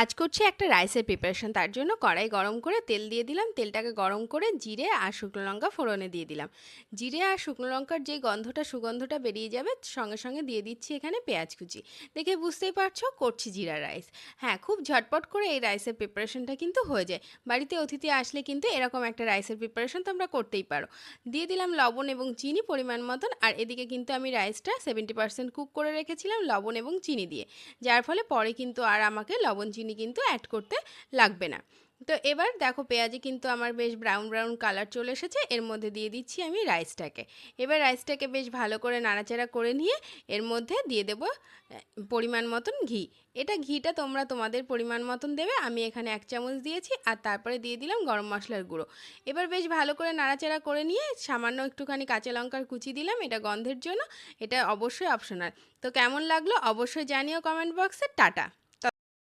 আজ করছি একটা রাইসের প্রিপারেশন। তার জন্য কড়াই গরম করে তেল দিয়ে দিলাম। তেলটাকে গরম করে জিরে আর শুকনো লঙ্কা ফোড়নে দিয়ে দিলাম। জিরে আর শুকনো লঙ্কার যে সুগন্ধটা বেরিয়ে যাবে, সঙ্গে সঙ্গে দিয়ে দিচ্ছি এখানে পেঁয়াজ কুচি। দেখে বুঝতেই পারছো করছি জিরা রাইস। হ্যাঁ, খুব ঝটপট করে এই রাইসের প্রিপারেশনটা কিন্তু হয়ে যায়। বাড়িতে অতিথি আসলে কিন্তু এরকম একটা রাইসের প্রিপারেশন তোমরা করতেই পারো। দিয়ে দিলাম লবণ এবং চিনি পরিমাণ মতন। আর এদিকে কিন্তু আমি রাইসটা 70% কুক করে রেখেছিলাম লবণ এবং চিনি দিয়ে, যার ফলে পরে কিন্তু আর আমাকে লবণ চিনি কিন্তু অ্যাড করতে লাগবে না। তো এবার দেখো পেঁয়াজে কিন্তু আমার বেশ ব্রাউন ব্রাউন কালার চলে এসেছে। এর মধ্যে দিয়ে দিচ্ছি আমি রাইসটাকে। এবার রাইসটাকে বেশ ভালো করে নাড়াচাড়া করে নিয়ে এর মধ্যে দিয়ে দেবো পরিমাণ মতন ঘি। এটা ঘিটা তোমরা তোমাদের পরিমাণ মতন দেবে। আমি এখানে 1 চামচ দিয়েছি, আর তারপরে দিয়ে দিলাম গরম মশলার গুঁড়ো। এবার বেশ ভালো করে নাড়াচাড়া করে নিয়ে সামান্য একটুখানি কাঁচা লঙ্কার কুচি দিলাম, এটা গন্ধের জন্য। এটা অবশ্যই অপশনাল। তো কেমন লাগলো অবশ্যই জানিও কমেন্ট বক্সে। টাটা।